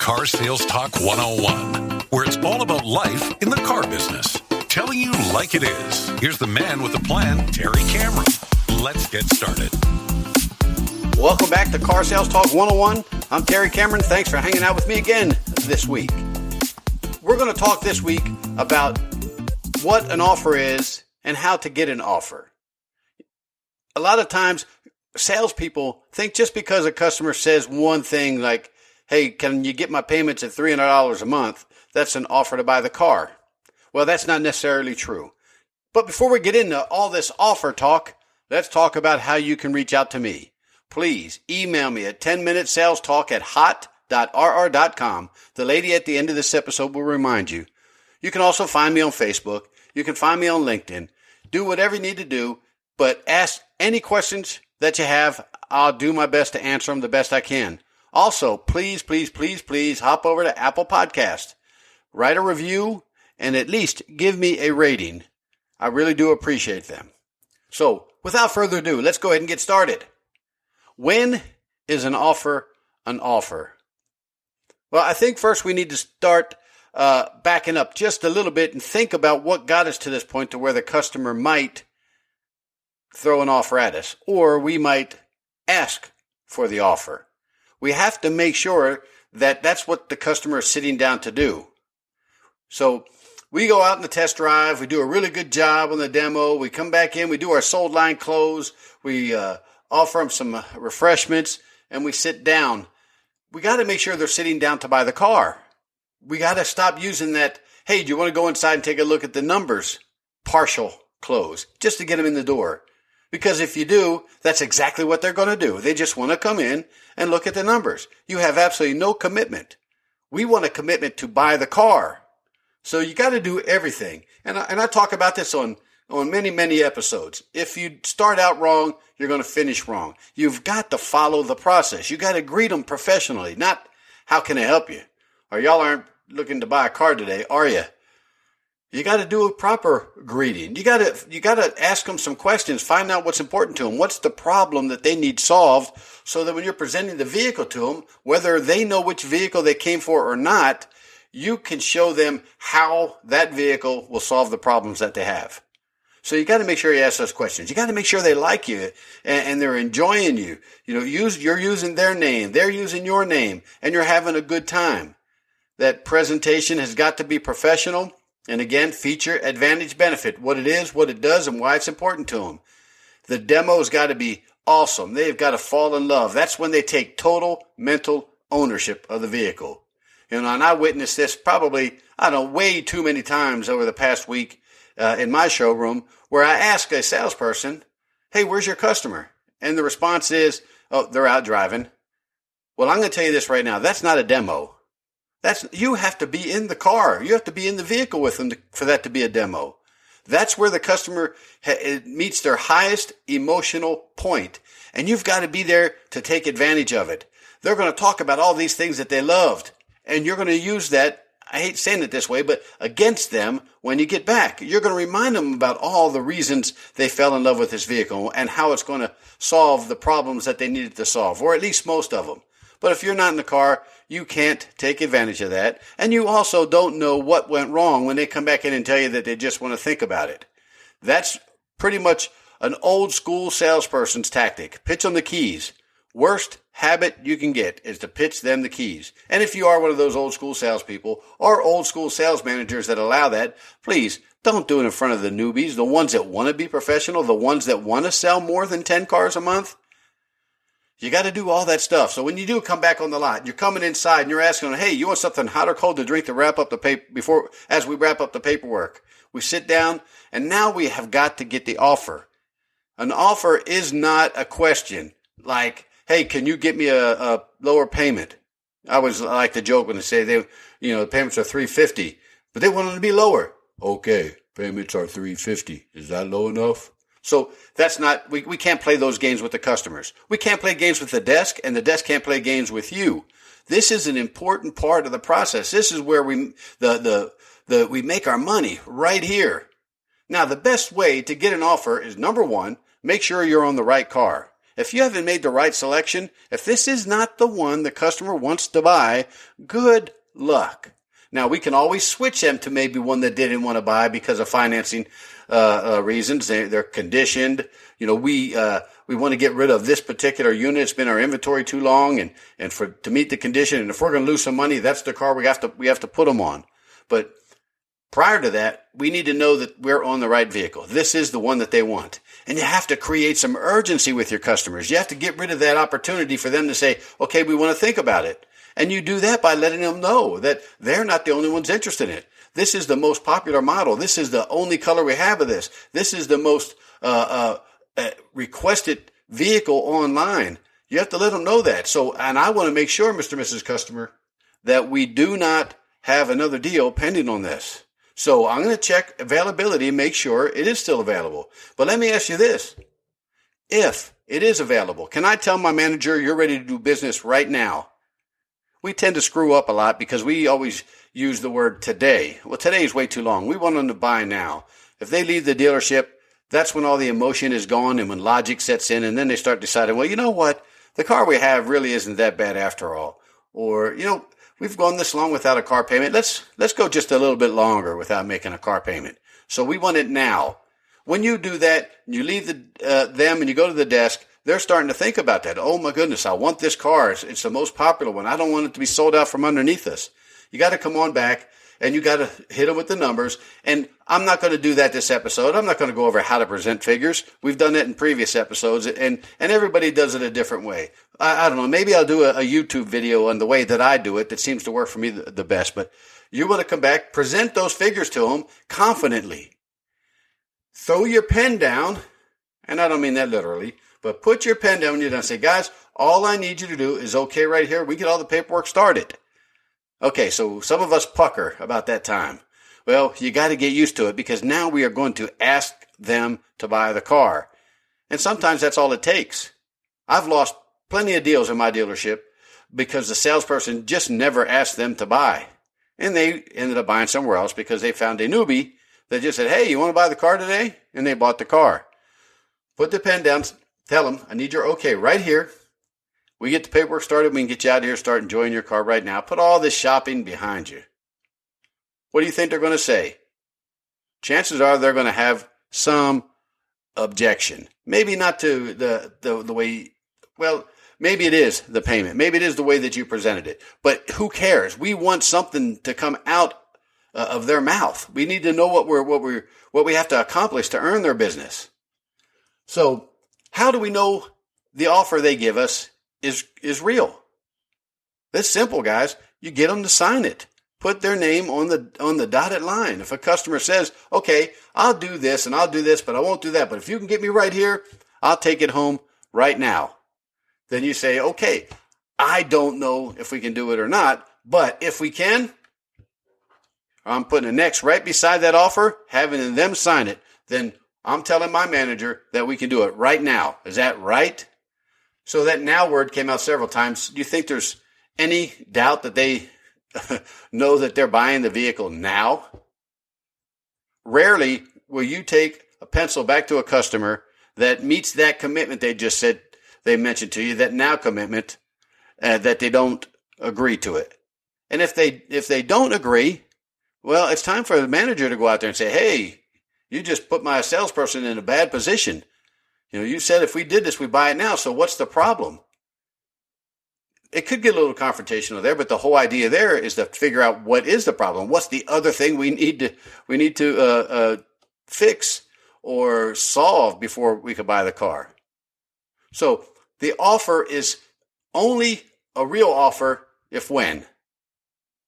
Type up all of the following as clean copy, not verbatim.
Car Sales Talk 101, where it's all about life in the car business. Telling you like it is. Here's the man with the plan, Terry Cameron. Let's get started. Welcome back to Car Sales Talk 101. I'm Terry Cameron. Thanks for hanging out with me again this week. We're going to talk this week about what an offer is and how to get an offer. A lot of times, salespeople think just because a customer says one thing like, hey, can you get my payments at $300 a month? That's an offer to buy the car. Well, that's not necessarily true. But before we get into all this offer talk, let's talk about how you can reach out to me. Please email me at 10minutessalestalk@hot.rr.com. The lady at the end of this episode will remind you. You can also find me on Facebook. You can find me on LinkedIn. Do whatever you need to do, but ask any questions that you have. I'll do my best to answer them the best I can. Also, please hop over to Apple Podcast. Write a review and at least give me a rating. I really do appreciate them. So, without further ado, let's go ahead and get started. When is an offer an offer? Well, I think first we need to start backing up just a little bit and think about what got us to this point to where the customer might throw an offer at us, or we might ask for the offer. We have to make sure that that's what the customer is sitting down to do. So we go out in the test drive, we do a really good job on the demo, we come back in, we do our sold line close, we offer them some refreshments, and we sit down. We got to make sure they're sitting down to buy the car. We got to stop using that, hey, do you want to go inside and take a look at the numbers? Partial close, just to get them in the door. Because if you do, that's exactly what they're going to do. They just want to come in and look at the numbers. You have absolutely no commitment. We want a commitment to buy the car. So you got to do everything. And I talk about this on many episodes. If you start out wrong, you're going to finish wrong. You've got to follow the process. You got to greet them professionally, not how can I help you? Or y'all aren't looking to buy a car today, are you? You got to do a proper greeting. You got to ask them some questions, find out what's important to them. What's the problem that they need solved so that when you're presenting the vehicle to them, whether they know which vehicle they came for or not, you can show them how that vehicle will solve the problems that they have. So you got to make sure you ask those questions. You got to make sure they like you and they're enjoying you. You know, you're using their name, they're using your name, and you're having a good time. That presentation has got to be professional. And again, feature, advantage, benefit, what it is, what it does, and why it's important to them. The demo's got to be awesome. They've got to fall in love. That's when they take total mental ownership of the vehicle. You know, and I witnessed this probably, way too many times over the past week in my showroom where I ask a salesperson, hey, where's your customer? And the response is, oh, they're out driving. Well, I'm going to tell you this right now. That's not a demo. You have to be in the car. You have to be in the vehicle with them for that to be a demo. That's where the customer meets their highest emotional point, and you've got to be there to take advantage of it. They're going to talk about all these things that they loved, and you're going to use that, I hate saying it this way, but against them when you get back. You're going to remind them about all the reasons they fell in love with this vehicle and how it's going to solve the problems that they needed to solve, or at least most of them. But if you're not in the car, you can't take advantage of that. And you also don't know what went wrong when they come back in and tell you that they just want to think about it. That's pretty much an old school salesperson's tactic. Pitch them the keys. Worst habit you can get is to pitch them the keys. And if you are one of those old school salespeople or old school sales managers that allow that, please don't do it in front of the newbies, the ones that want to be professional, the ones that want to sell more than 10 cars a month. You got to do all that stuff. So when you do come back on the lot, you're coming inside and you're asking them, hey, you want something hot or cold to drink to wrap up the paper as we wrap up the paperwork? We sit down and now we have got to get the offer. An offer is not a question like, hey, can you get me a lower payment? I always like to joke when they say the payments are $350, but they want them to be lower. Okay, payments are $350. Is that low enough? So that's not, we can't play those games with the customers. We can't play games with the desk, and the desk can't play games with you. This is an important part of the process. This is where we make our money right here. Now, the best way to get an offer is, number one, make sure you're on the right car. If you haven't made the right selection, if this is not the one the customer wants to buy, good luck. Now, we can always switch them to maybe one that didn't want to buy because of financing reasons. They're conditioned. We want to get rid of this particular unit. It's been in our inventory too long, and to meet the condition. And if we're going to lose some money, that's the car we have to put them on. But prior to that, we need to know that we're on the right vehicle. This is the one that they want. And you have to create some urgency with your customers. You have to get rid of that opportunity for them to say, okay, we want to think about it. And you do that by letting them know that they're not the only ones interested in it. This is the most popular model. This is the only color we have of this. This is the most requested vehicle online. You have to let them know that. So, and I want to make sure, Mr. and Mrs. Customer, that we do not have another deal pending on this. So I'm going to check availability and make sure it is still available. But let me ask you this. If it is available, can I tell my manager you're ready to do business right now? We tend to screw up a lot because we always use the word today. Well, today is way too long. We want them to buy now. If they leave the dealership, that's when all the emotion is gone and when logic sets in, and then they start deciding, well, you know what? The car we have really isn't that bad after all. Or, we've gone this long without a car payment. Let's go just a little bit longer without making a car payment. So we want it now. When you do that, you leave them and you go to the desk, they're starting to think about that. Oh, my goodness, I want this car. It's the most popular one. I don't want it to be sold out from underneath us. You got to come on back, and you got to hit them with the numbers. And I'm not going to do that this episode. I'm not going to go over how to present figures. We've done that in previous episodes, and everybody does it a different way. I don't know. Maybe I'll do a YouTube video on the way that I do it that seems to work for me the best. But you want to come back, present those figures to them confidently. Throw your pen down, and I don't mean that literally, but put your pen down when you're done. Say, guys, all I need you to do is okay right here. We get all the paperwork started. Okay, so some of us pucker about that time. Well, you got to get used to it because now we are going to ask them to buy the car. And sometimes that's all it takes. I've lost plenty of deals in my dealership because the salesperson just never asked them to buy. And they ended up buying somewhere else because they found a newbie that just said, hey, you want to buy the car today? And they bought the car. Put the pen down. Tell them, I need your okay right here. We get the paperwork started. We can get you out of here, start enjoying your car right now. Put all this shopping behind you. What do you think they're going to say? Chances are they're going to have some objection. Maybe not to the way, well, maybe it is the payment. Maybe it is the way that you presented it. But who cares? We want something to come out of their mouth. We need to know what we have to accomplish to earn their business. So, how do we know the offer they give us is real? That's simple, guys. You get them to sign it. Put their name on the dotted line. If a customer says, okay, I'll do this and I'll do this, but I won't do that. But if you can get me right here, I'll take it home right now. Then you say, okay, I don't know if we can do it or not, but if we can, I'm putting an X right beside that offer, having them sign it. Then I'm telling my manager that we can do it right now. Is that right? So that now word came out several times. Do you think there's any doubt that they know that they're buying the vehicle now? Rarely will you take a pencil back to a customer that meets that commitment they just said they mentioned to you, that now commitment, that they don't agree to it. And if they don't agree, well, it's time for the manager to go out there and say, hey, you just put my salesperson in a bad position. You said if we did this, we buy it now. So what's the problem? It could get a little confrontational there, but the whole idea there is to figure out what is the problem. What's the other thing we need to fix or solve before we could buy the car? So the offer is only a real offer if when.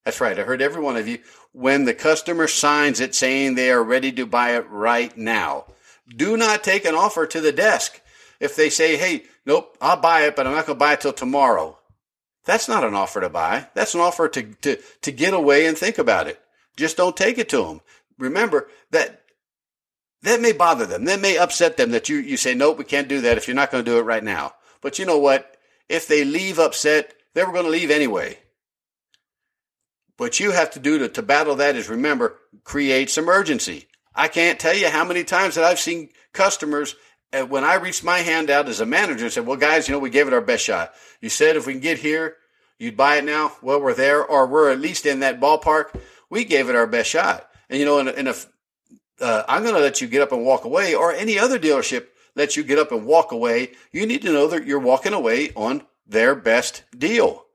That's right. I heard every one of you. When the customer signs it saying they are ready to buy it right now. Do not take an offer to the desk. If they say, hey, nope, I'll buy it, but I'm not going to buy it till tomorrow. That's not an offer to buy. That's an offer to get away and think about it. Just don't take it to them. Remember that may bother them. That may upset them that you say, nope, we can't do that if you're not going to do it right now. But you know what? If they leave upset, they were going to leave anyway. What you have to do to battle that is, remember, create some urgency. I can't tell you how many times that I've seen customers when I reached my hand out as a manager and said, well, guys, we gave it our best shot. You said if we can get here, you'd buy it now. Well, we're there, or we're at least in that ballpark. We gave it our best shot. And, I'm going to let you get up and walk away, or any other dealership lets you get up and walk away. You need to know that you're walking away on their best deal.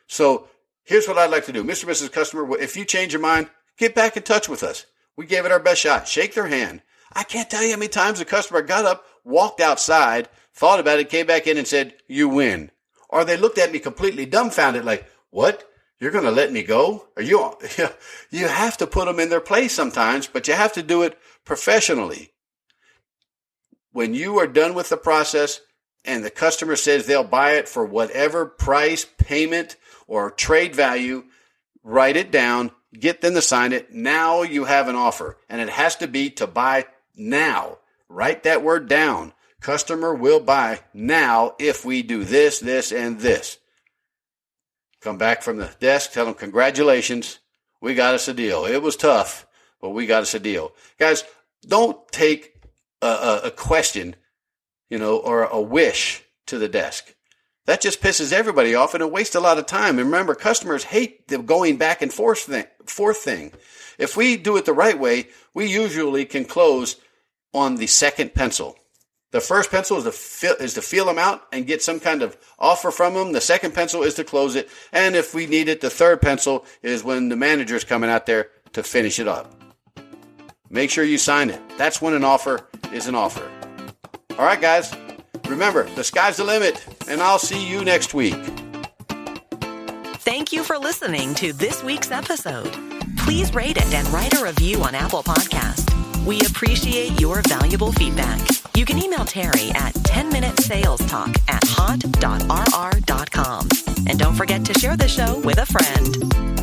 So here's what I'd like to do. Mr. and Mrs. Customer, if you change your mind, get back in touch with us. We gave it our best shot. Shake their hand. I can't tell you how many times the customer got up, walked outside, thought about it, came back in and said, you win. Or they looked at me completely dumbfounded like, what? You're going to let me go? You have to put them in their place sometimes, but you have to do it professionally. When you are done with the process and the customer says they'll buy it for whatever price, payment, or trade value, write it down, get them to sign it. Now you have an offer, and it has to be to buy now. Write that word down. Customer will buy now if we do this, this, and this. Come back from the desk, tell them congratulations, we got us a deal. It was tough, but we got us a deal. Guys, don't take a question, or a wish to the desk. That just pisses everybody off, and it wastes a lot of time. And remember, customers hate the going back and forth thing. If we do it the right way, we usually can close on the second pencil. The first pencil is to feel them out and get some kind of offer from them. The second pencil is to close it. And if we need it, the third pencil is when the manager's coming out there to finish it up. Make sure you sign it. That's when an offer is an offer. All right, guys. Remember, the sky's the limit, and I'll see you next week. Thank you for listening to this week's episode. Please rate it and write a review on Apple Podcasts. We appreciate your valuable feedback. You can email Terry at 10minutesalestalk@hot.rr.com. And don't forget to share the show with a friend.